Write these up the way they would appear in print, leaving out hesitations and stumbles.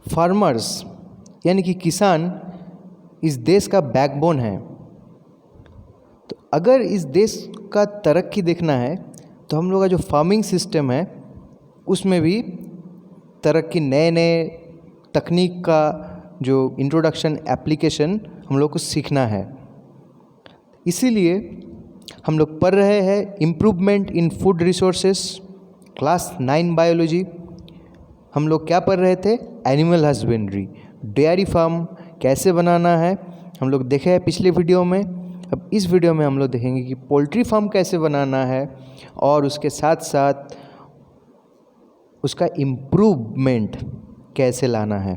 Farmers यानी कि किसान इस देश का बैकबोन है। तो अगर इस देश का तरक्की देखना है तो हम लोग का जो फार्मिंग सिस्टम है उसमें भी तरक्की, नए नए तकनीक का जो इंट्रोडक्शन, एप्लीकेशन हम लोग को सीखना है। इसीलिए हम लोग पढ़ रहे हैं improvement in food resources, class 9 biology. हम लोग क्या पढ़ रहे थे? एनिमल हस्बेंड्री, डेयरी फार्म कैसे बनाना है हम लोग देखे हैं पिछले वीडियो में। अब इस वीडियो में हम लोग देखेंगे कि पोल्ट्री फार्म कैसे बनाना है और उसके साथ साथ उसका इम्प्रूवमेंट कैसे लाना है।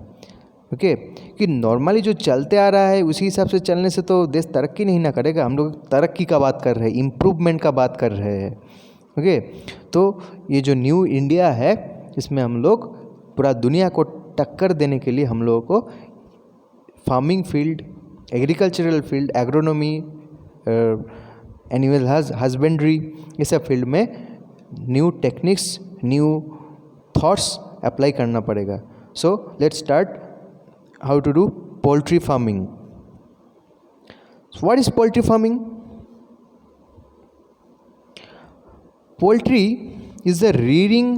ओके, कि नॉर्मली जो चलते आ रहा है उसी हिसाब से चलने से तो देश तरक्की नहीं ना करेगा। हम लोग तरक्की का बात कर रहे हैं, इम्प्रूवमेंट का बात कर रहे हैं। ओके, तो ये जो न्यू इंडिया है इसमें हम लोग पूरा दुनिया को टक्कर देने के लिए हम लोगों को farming field, agricultural field, agronomy, animal husbandry, ये सब फील्ड में new techniques, new thoughts apply करना पड़ेगा। So let's start how to do poultry farming. So what is poultry farming? Poultry is the rearing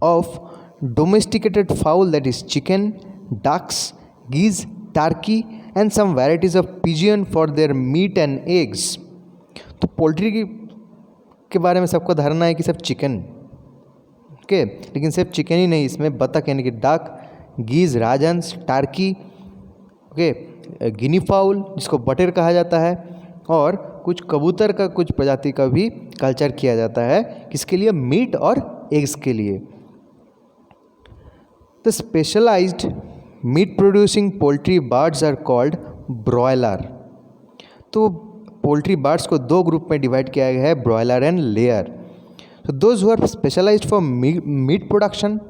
of domesticated fowl, that is chicken, ducks, geese, turkey and some varieties of pigeon for their meat and eggs. तो poultry के बारे में सबको धारणा है कि सब chicken, okay, लेकिन सिर्फ चिकन ही नहीं, इसमें बतख यानी कि डक, गीज, राजहंस, टार्की, ओके, गिनी फाउल जिसको बटेर कहा जाता है, और कुछ कबूतर का कुछ प्रजाति का भी कल्चर किया जाता है। किसके लिए? मीट और एग्स के लिए। The specialised meat producing poultry birds are called broiler. तो पोल्ट्री बर्ड्स को दो ग्रुप में डिवाइड किया गया है, ब्रॉयलर एंड लेयर। तो those who are specialised for meat production,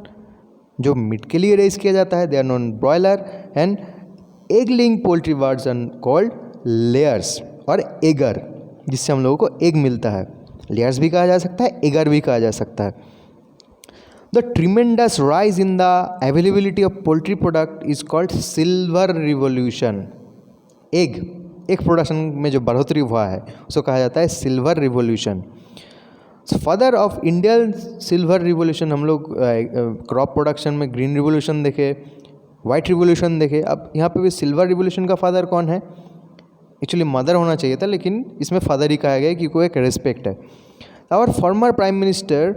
जो मीट के लिए रेज किया जाता है, they are non broiler, and egg laying poultry birds are called layers और एगर, जिससे हम लोगों को एग मिलता है। लेयर्स भी कहा जा सकता है, एगर भी कहा जा सकता है। The tremendous rise in the availability of poultry product is called silver revolution. Egg production में जो बढ़ोतरी हुआ है उसको कहा जाता है silver revolution. Father of Indian silver revolution, हम लोग क्रॉप प्रोडक्शन में ग्रीन रिवॉल्यूशन देखे, वाइट रिवॉल्यूशन देखे, अब यहाँ पे भी सिल्वर रिवॉल्यूशन का फादर कौन है? एक्चुअली मदर होना चाहिए था, लेकिन इसमें फादर ही कहा गया क्योंकि एक रेस्पेक्ट है। Our former prime minister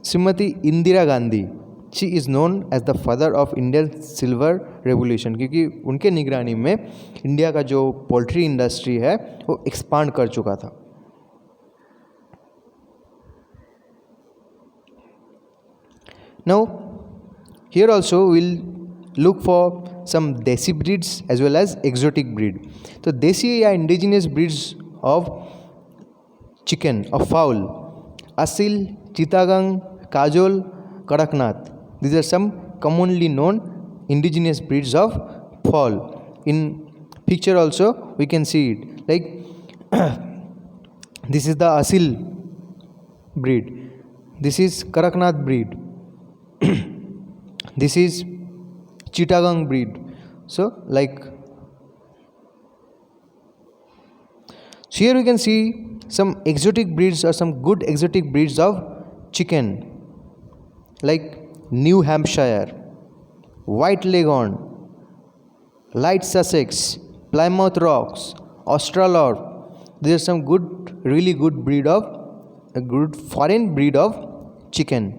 Shrimati Indira Gandhi, she is known as the father of Indian silver revolution, क्योंकि उनके निगरानी में इंडिया का जो पोल्ट्री इंडस्ट्री है वो एक्सपांड कर चुका था। Now here also we'll look for some desi breeds as well as exotic breed. तो देसी या indigenous breeds of chicken, of fowl, asil, chittagong, kajol, kadaknath. These are some commonly known indigenous breeds of fowl. In picture also we can see it, like this is the asil breed, this is kadaknath breed, this is chittagong breed. So here we can see some exotic breeds or some good exotic breeds of chicken, like New Hampshire, White Leghorn, Light Sussex, Plymouth Rocks, Australorp. These are some good, really good breed of a good foreign breed of chicken.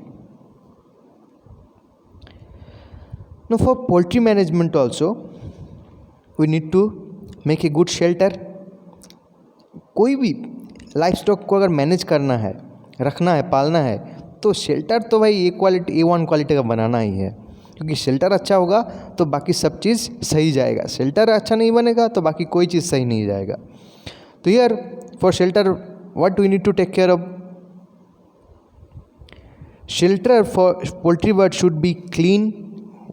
Now for poultry management also we need to make a good shelter. कोई भी life stock को अगर manage करना है, रखना है, पालना है, तो शेल्टर तो भाई A1 क्वालिटी का बनाना ही है, क्योंकि शेल्टर अच्छा होगा तो बाकी सब चीज़ सही जाएगा। शेल्टर अच्छा नहीं बनेगा तो बाकी कोई चीज़ सही नहीं जाएगा। तो here for shelter what we need to take care of? Shelter for poultry bird should be clean,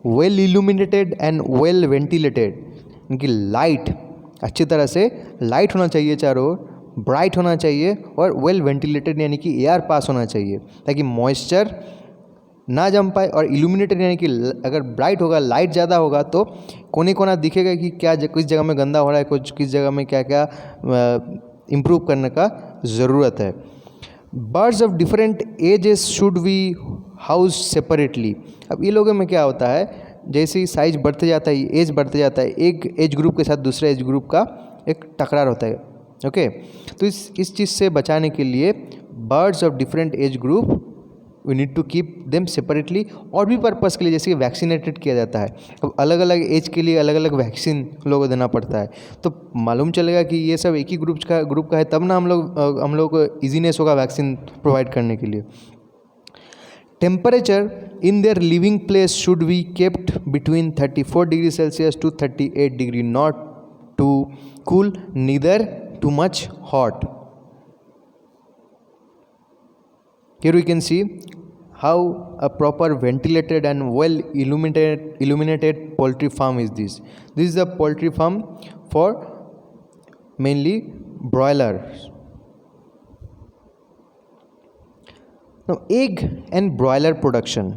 well illuminated and well ventilated. इनकी लाइट अच्छी तरह से लाइट होना चाहिए, चारों ओर ब्राइट होना चाहिए, और वेल वेंटिलेटेड यानी कि एयर पास होना चाहिए, ताकि मॉइस्चर ना जम पाए, और इल्यूमिनेटेड यानी कि अगर ब्राइट होगा, लाइट ज़्यादा होगा तो कोने कोना दिखेगा कि क्या किस जगह में गंदा हो रहा है, कुछ किस जगह में क्या क्या इम्प्रूव करने का ज़रूरत है। Birds of different ages should be house separately. अब ये लोगों में क्या होता है, जैसे ही साइज बढ़ते जाता है, एज बढ़ते जाता है, एक एज ग्रुप के साथ दूसरे एज ग्रुप का एक टकरार होता है। ओके, तो इस चीज़ से बचाने के लिए birds of different age group we need to keep them separately, और भी पर्पज़ के लिए, जैसे कि वैक्सीनेटेड किया जाता है। अब अलग अलग एज के लिए अलग अलग वैक्सीन लोगों को देना पड़ता है, तो मालूम चलेगा कि ये सब एक ही ग्रुप का है, तब ना हम लोग को ईजीनेस होगा वैक्सीन प्रोवाइड करने के लिए। Temperature in their living place should be kept between 34 degree Celsius to 38 degree, not too cool neither too much hot. Here we can see how a proper ventilated and well illuminated poultry farm is this. This is a poultry farm for mainly broilers. Now egg and broiler production.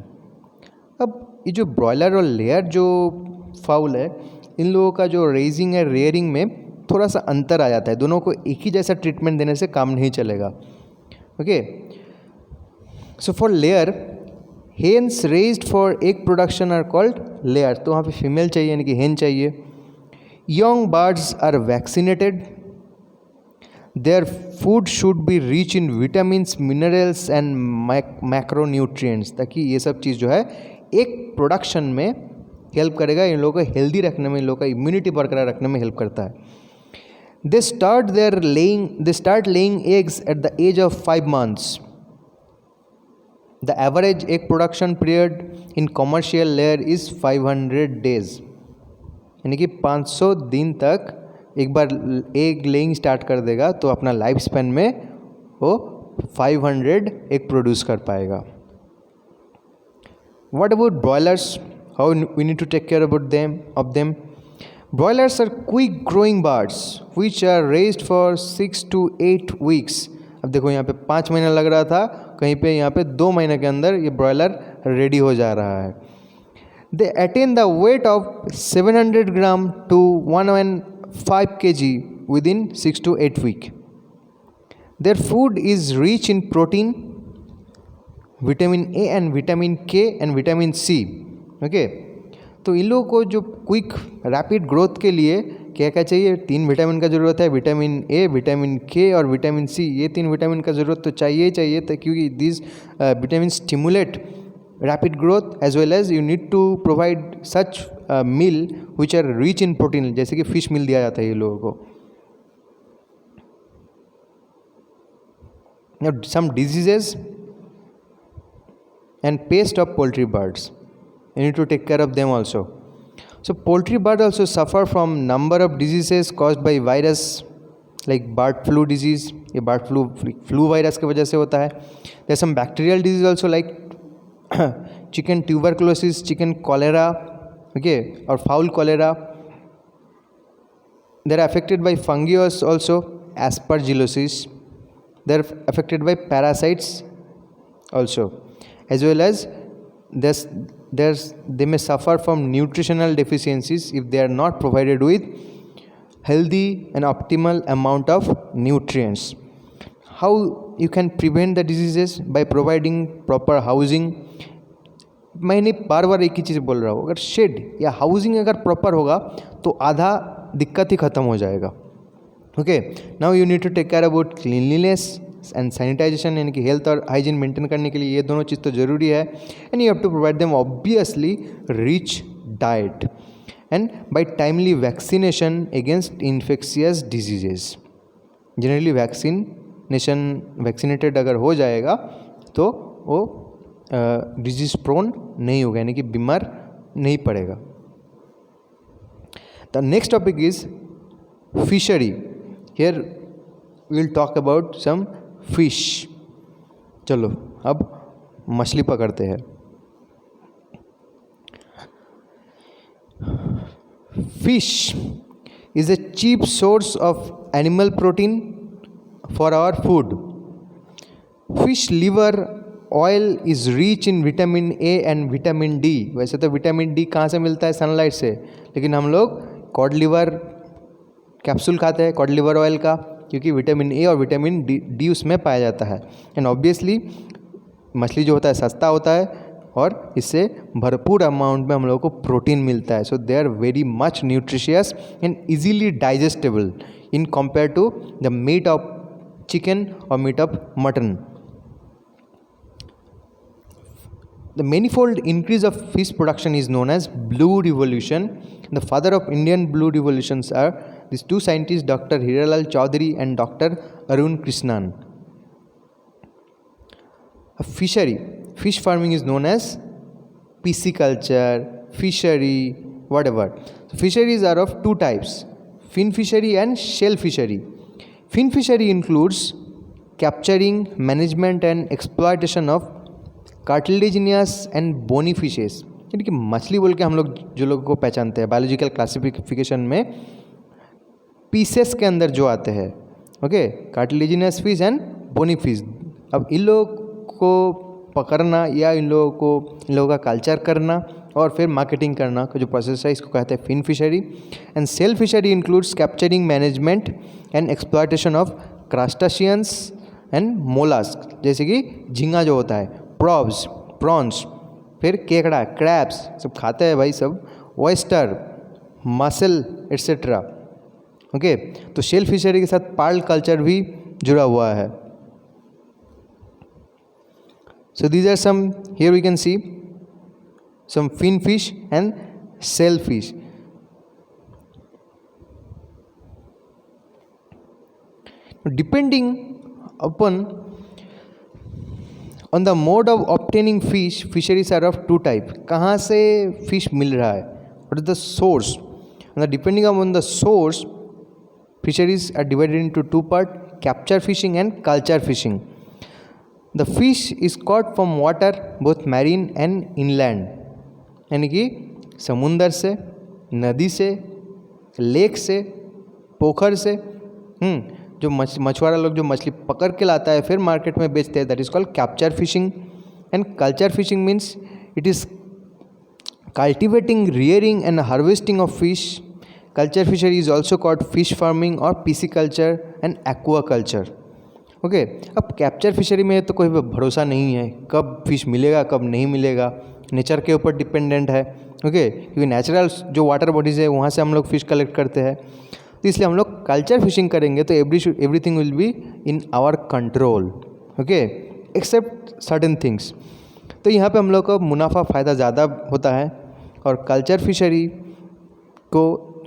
अब ये जो broiler और layer जो foul है, इन लोगों का जो raising है, रेयरिंग में थोड़ा सा अंतर आ जाता है। दोनों को एक ही जैसा ट्रीटमेंट देने से काम नहीं चलेगा। Okay, so for layer, hens raised for egg production are called layer. तो वहाँ पे फीमेल चाहिए यानी कि हेन चाहिए। Young birds are vaccinated. Their food should be rich in vitamins, minerals and macronutrients, ताकि ये सब चीज़ जो है एक प्रोडक्शन में हेल्प करेगा, इन लोगों को हेल्दी रखने में, इन लोगों का इम्यूनिटी बरकरार रखने में हेल्प करता है। They start laying eggs at the age of 5 months. The average egg production period in commercial layer is 500 days. यानी कि 500 दिन तक एक बार एग लेइंग स्टार्ट कर देगा तो अपना लाइफ स्पैन में वो 500 एग प्रोड्यूस कर पाएगा। What about broilers? How we need to take care about them? Broilers are quick growing birds which are raised for 6 to 8 weeks. अब देखो यहाँ पे 5 महीना लग रहा था, कहीं पे यहाँ पे 2 महीने के अंदर ये ब्रॉयलर रेडी हो जा रहा है। They attain the weight of 700 gram to 115 kg within 6 to 8 week. Their food is rich in protein, vitamin A and vitamin K and vitamin C. Okay, तो इन लोगों को जो क्विक रैपिड ग्रोथ के लिए क्या क्या चाहिए? 3 विटामिन का ज़रूरत है, विटामिन ए, विटामिन के और विटामिन सी। ये 3 विटामिन का ज़रूरत तो चाहिए ही चाहिए, क्योंकि this vitamin stimulate rapid growth as well as you need to provide such meal which are rich in protein, जैसे कि फिश मील दिया जाता है ये लोगों को। Some diseases and pest of poultry birds, you need to take care of them also. So poultry bird also suffer from number of diseases caused by virus like bird flu disease. ये bird flu virus की वजह से होता है। There are some bacterial disease also like chicken tuberculosis, chicken cholera, okay, or fowl cholera. They are affected by fungi also, aspergillosis. They are affected by parasites also, as well as they may suffer from nutritional deficiencies if they are not provided with healthy and optimal amount of nutrients. How you can prevent the diseases? By providing proper housing. मैंने बार बार एक ही चीज़ बोल रहा हूँ, अगर shade या housing अगर proper होगा तो आधा दिक्कत ही ख़त्म हो जाएगा। Okay, now you need to take care about cleanliness and sanitisation, यानी कि हेल्थ और हाइजीन मेंटेन करने के लिए ये दोनों चीज़ तो ज़रूरी है। And you have to provide them obviously rich diet and by timely vaccination against infectious diseases. Generally vaccinated अगर हो जाएगा तो वो डिजीज प्रोन नहीं होगा, यानी कि बीमार नहीं पड़ेगा। The next topic is fishery. Here we will talk about some fish. चलो अब मछली पकड़ते हैं। Fish is a cheap source of animal protein for our food. Fish liver oil is rich in vitamin A and vitamin D. वैसे तो vitamin D कहाँ से मिलता है? सनलाइट से, लेकिन हम लोग कॉड लिवर कैप्सूल खाते हैं कॉड लिवर ऑयल का, क्योंकि विटामिन ए और विटामिन डी उसमें पाया जाता है। एंड ऑब्वियसली मछली जो होता है सस्ता होता है और इससे भरपूर अमाउंट में हम लोगों को प्रोटीन मिलता है। So they are very much nutritious and easily digestible in compare to the meat of chicken और meat of mutton. The manifold increase of fish production is known as Blue Revolution. The father of Indian Blue Revolutions are these two scientists, Dr. Hiralal Chaudhary and Dr. Arun Krishnan. A fishery, fish farming is known as pisciculture, fishery, whatever. So fisheries are of two types, fin fishery and shell fishery. Fin fishery includes capturing, management and exploitation of cartilaginous and bony fishes, यानी कि मछली बोल के हम लोग जो लोगों को पहचानते हैं बायोलॉजिकल क्लासिफिकेशन में पीसेस के अंदर जो आते हैं, okay, cartilaginous fish and bony fish. अब इन लोगों को पकड़ना या इन लोगों का कल्चर करना और फिर मार्केटिंग करना का जो प्रोसेस है इसको कहते हैं fin fishery. And shell fishery includes capturing, management and exploitation of crustaceans and mollusc, जैसे कि झींगा जो होता है, प्रॉब्स, प्रॉन्स, फिर केकड़ा, क्रैब्स, सब खाते हैं भाई सब, ऑयस्टर, मसल एट्सेट्रा। ओके, तो शेल फिशरी के साथ पर्ल कल्चर भी जुड़ा हुआ है। So these are some, here we can see some fin fish and shell fish. Depending upon on the mode of obtaining fish, fisheries are of two type. कहाँ से fish मिल रहा है, what is the source, depending on the source fisheries are divided into two part, capture fishing and culture fishing. The fish is caught from water both marine and inland, यानी कि समुंदर से, नदी से, लेक से, पोखर से। जो मछुआरा लोग जो मछली पकड़ के लाता है फिर मार्केट में बेचते हैं, that is called capture fishing. And culture fishing means it is cultivating, rearing and harvesting of fish. Culture fishery is also called fish farming or pisciculture and aquaculture. Okay, अब capture fishery में तो कोई भरोसा नहीं है कब fish मिलेगा कब नहीं मिलेगा, नेचर के ऊपर डिपेंडेंट है। ओके, क्योंकि नेचुरल जो वाटर बॉडीज़ है वहाँ से हम लोग फिश कलेक्ट करते हैं, तो इसलिए हम लोग कल्चर फिशिंग करेंगे तो everything will be in our control, okay, except certain things. तो यहाँ पे हम लोग को मुनाफा फ़ायदा ज़्यादा होता है। और कल्चर फिशरी को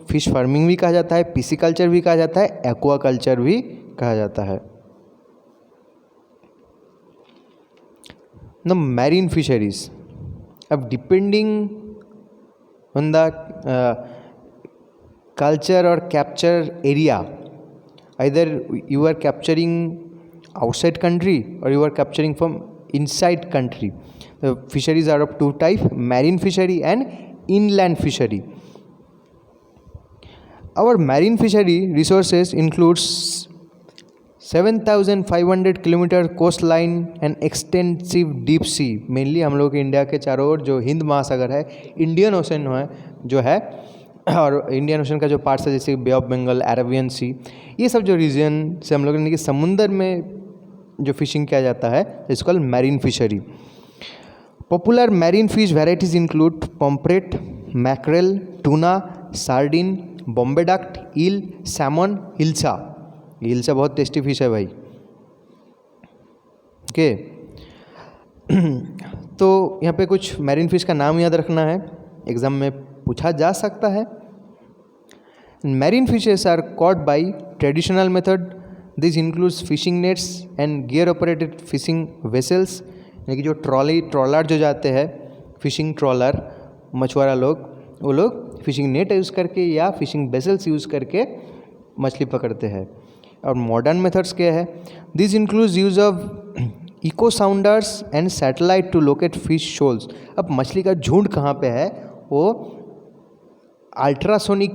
फिश फार्मिंग भी कहा जाता है, पिसिकल्चर भी कहा जाता है, एक्वा कल्चर भी कहा जाता है। द मैरीन फिशरीज, अब depending on the culture or capture area, either you are capturing outside country or you are capturing from inside country. The fisheries are of two types, marine fishery and inland fishery. Our marine fishery resources includes 7,500 kilometre coast line and extensive deep sea. Mainly हम लोग India के चारों ओर जो हिंद महासागर है, Indian ocean है जो है, और इंडियन ओशन का जो पार्ट्स है जैसे बे ऑफ बंगाल, अरेबियन सी, ये सब जो रीजन से हम लोग यानी कि समुंदर में जो फिशिंग किया जाता है it's called marine fishery. Popular marine fish varieties include pomfret, mackerel, tuna, sardine, Bombay duck, eel, salmon, hilsa. Hilsa बहुत टेस्टी फिश है भाई। ओके, तो यहाँ पे कुछ मैरीन फिश का नाम याद रखना है, एग्जाम में पूछा जा सकता है। Marine fishes are caught by traditional method, this includes fishing nets and gear operated fishing vessels, यानी कि जो ट्रॉलर जो जाते हैं, फिशिंग ट्रॉलर, मछुआरा लोग वो लोग फिशिंग नेट यूज़ करके या फिशिंग वेसल्स यूज़ करके मछली पकड़ते हैं। और मॉडर्न मेथड्स क्या है, this includes use of echo sounders and satellite to locate fish shoals. अब मछली का झुंड कहाँ पे है, वो अल्ट्रासोनिक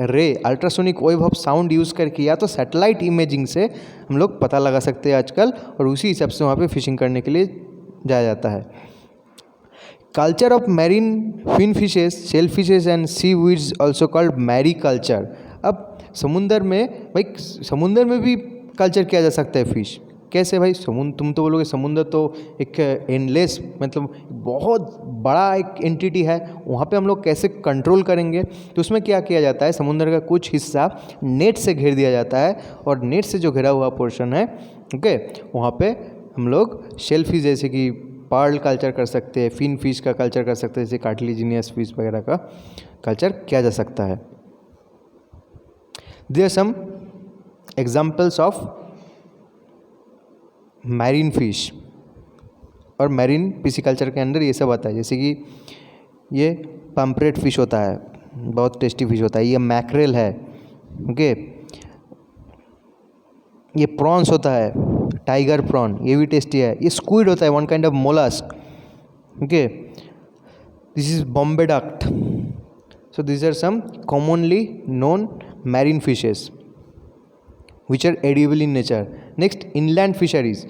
रे, ultrasonic wave of sound use करके या तो सैटेलाइट इमेजिंग से हम लोग पता लगा सकते हैं आजकल, और उसी हिसाब से वहाँ पे फिशिंग करने के लिए जाया जाता है। Culture of marine fin fishes, shell fishes and sea weeds also called mariculture. अब समुंदर में भाई, समुंदर में भी कल्चर किया जा सकता है फिश। कैसे भाई? समुद्र, तुम तो बोलोगे समुंदर तो एक एंडलेस, मतलब बहुत बड़ा एक एंटिटी है, वहाँ पे हम लोग कैसे कंट्रोल करेंगे? तो उसमें क्या किया जाता है, समुंदर का कुछ हिस्सा नेट से घेर दिया जाता है, और नेट से जो घिरा हुआ पोर्शन है, ओके, वहाँ पे हम लोग शेल फिश जैसे कि पर्ल कल्चर कर सकते हैं, फिन फिश का कल्चर कर सकते हैं, जैसे कार्टिलेजिनियस फिश वगैरह का कल्चर किया जा सकता है। There are some examples of marine fish, और मैरीन पिसिकल्चर के अंदर ये सब आता है, जैसे कि ये पम्परेट फिश होता है, बहुत टेस्टी फिश होता है। ये मैक्रेल है, ओके। ये प्रॉन्स होता है, टाइगर प्रॉन, ये भी टेस्टी है। ये स्क्विड होता है, one kind of mollusc, okay. This is Bombay duct. So this are some commonly known marine fishes which are edible in nature. Next, inland fisheries.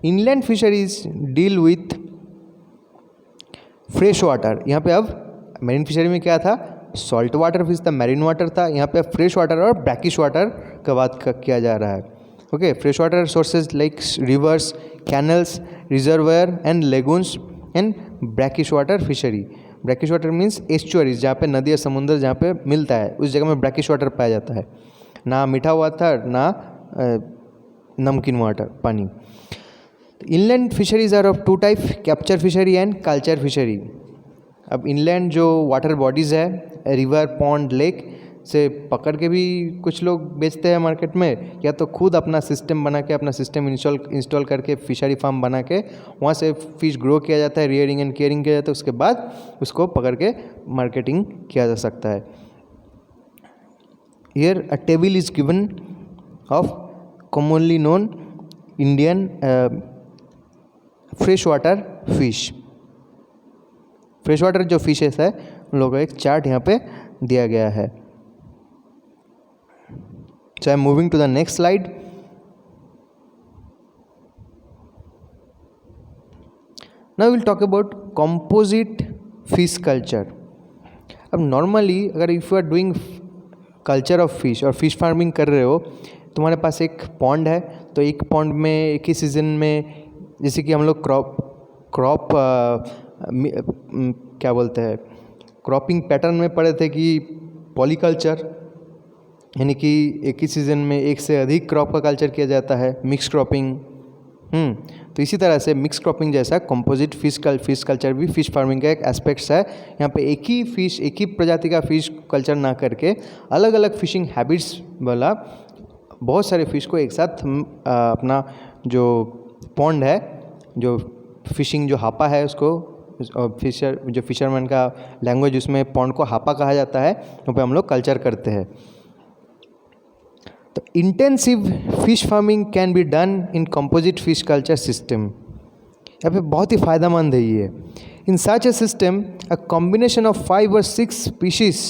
Inland fisheries deal with fresh water. यहाँ पे अब marine fishery में क्या था? Salt water fish था, marine water था। यहाँ पे फ्रेश वाटर और ब्रैकिश वाटर का बात किया जा रहा है, okay. Fresh water sources like rivers, canals, reservoir and lagoons, and brackish water fishery. Brackish water means estuaries, जहाँ पे नदी या समुद्र जहाँ पे मिलता है, उस जगह में ब्रैकिश वाटर पाया जाता है। ना मीठा वाटर, ना नमकीन वाटर, पानी। Inland fisheries are of two type, capture fishery and culture fishery. अब इनलैंड जो वाटर बॉडीज़ है, रिवर, पॉन्ड, लेक से पकड़ के भी कुछ लोग बेचते हैं मार्केट में, या तो खुद अपना सिस्टम बना के, अपना सिस्टम इंस्टॉल करके फिशरी फार्म बना के वहाँ से फिश ग्रो किया जाता है, रियरिंग एंड केयरिंग किया जाता है, उसके बाद उसको पकड़ के मार्केटिंग किया जा सकता है। Here a table is given of commonly known Indian freshwater fish. Freshwater जो फिशेस है उन लोगों का एक चार्ट यहाँ पे दिया गया है। So I am moving to the next slide. Now we will talk about composite fish culture. अब नॉर्मली अगर if you are doing culture of fish और फिश फार्मिंग कर रहे हो, तुम्हारे पास एक पॉन्ड है, तो एक पॉन्ड में एक ही सीज़न में, जैसे कि हम लोग क्रॉप क्या बोलते हैं, क्रॉपिंग पैटर्न में पढ़े थे कि पॉलीकल्चर, यानी कि एक ही सीज़न में एक से अधिक क्रॉप का कल्चर किया जाता है, मिक्स क्रॉपिंग। तो इसी तरह से मिक्स क्रॉपिंग जैसा कंपोजिट फिश कल्चर भी फिश फार्मिंग का एक एस्पेक्ट्स है। यहाँ पे एक ही फिश, एक ही प्रजाति का फिश कल्चर ना करके अलग अलग फिशिंग हैबिट्स वाला बहुत सारे फिश को एक साथ अपना जो पॉन्ड है, जो फिशिंग जो हापा है, उसको जो फिशरमैन का लैंग्वेज, उसमें पॉन्ड को हापा कहा जाता है, वहाँ पे हम लोग कल्चर करते हैं। तो intensive fish farming can be done in composite fish culture system. यहाँ पे बहुत ही फ़ायदेमंद है ये। In such a system a combination of 5 or 6 species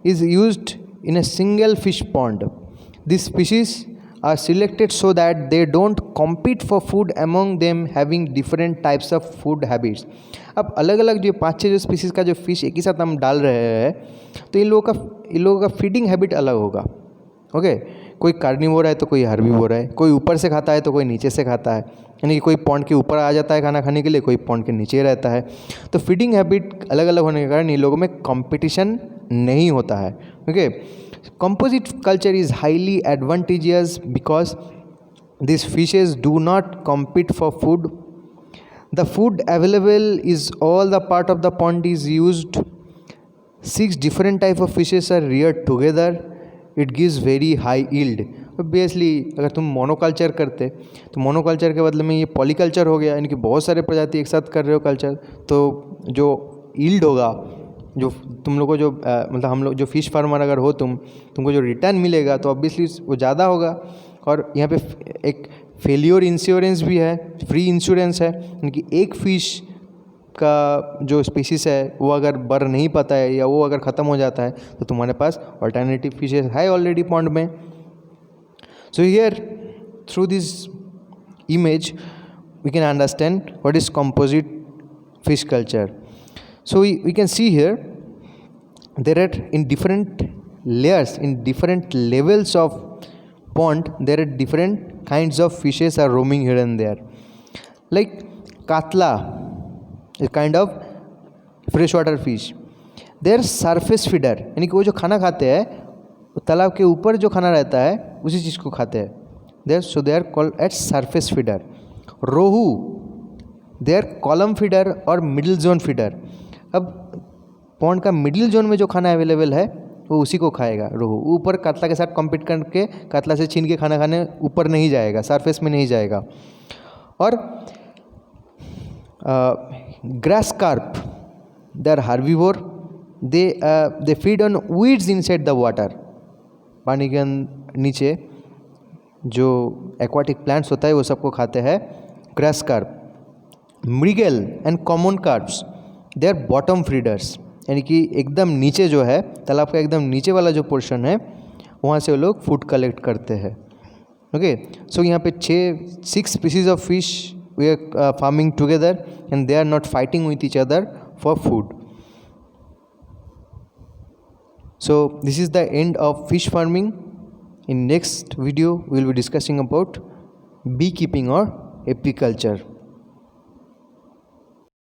is used in a single fish pond. These species are selected so that they don't compete for food among them, having different types of food habits. अब अलग अलग जो 5-6 जो species का जो fish एक ही साथ हम डाल रहे हैं, तो इन लोगों का फीडिंग हैबिट अलग होगा, ओके। कोई कार्निवोर है तो कोई हर्बीवोर है, कोई ऊपर से खाता है तो कोई नीचे से खाता है, यानी कि कोई पॉन्ड के ऊपर आ जाता है खाना खाने के लिए, कोई पॉन्ड के नीचे रहता है। तो फीडिंग हैबिट अलग अलग होने के कारण इन लोगों में कंपटीशन नहीं होता है, okay. Composite culture is highly advantageous because this fishes do not compete for food. The food available is all the part of the pond is used. 6 different type of fishes are reared together. It gives very high yield. Obviously अगर तुम monoculture करते तो monoculture के बदले में ये polyculture हो गया, यानी कि बहुत सारे प्रजाति एक साथ कर रहे हो कल्चर, तो जो यील्ड होगा, जो तुम लोग को जो मतलब हम लोग जो फिश फार्मर अगर हो तुमको जो रिटर्न मिलेगा तो ऑब्वियसली वो ज़्यादा होगा। और यहाँ पे एक फेलियर इंश्योरेंस भी है, फ्री इंश्योरेंस है, यानी कि एक फ़िश का जो स्पीसीज है वो अगर बढ़ नहीं पाता है या वो अगर ख़त्म हो जाता है तो तुम्हारे पास अल्टरनेटिव फिशेज है ऑलरेडी पॉन्ड में। So here through this image we can understand what is composite fish culture. So we can see here there are in different layers, in different levels of pond, there are different kinds of fishes are roaming here and there. Like katla, a kind of freshwater fish, they are surface feeder, यानी कि वो जो खाना खाते हैं तालाब के ऊपर जो खाना रहता है उसी चीज़ को खाते हैं. There so they are called at surface feeder. Rohu, they are column feeder or middle zone feeder. अब पॉन्ड का मिडिल जोन में जो खाना अवेलेबल है वो उसी को खाएगा रोहू. ऊपर कातला के साथ कॉम्पीट करके कातला से छीन के खाना खाने ऊपर नहीं जाएगा, सरफेस में नहीं जाएगा. और grass carp, they are herbivore, they feed on weeds inside the water. पानी के नीचे जो एक्वाटिक प्लांट्स होता है वो सबको खाते हैं. Grass carp, mrigal and common carps, they are bottom feeders, यानी कि एकदम नीचे जो है तालाब का एकदम नीचे वाला जो पोर्शन है वहाँ से वो लोग फूड कलेक्ट करते हैं. ओके, सो यहाँ पे 6 species of fish we are farming together and they are not fighting with each other for food. So this is the end of fish farming. In next video we will be discussing about beekeeping or apiculture.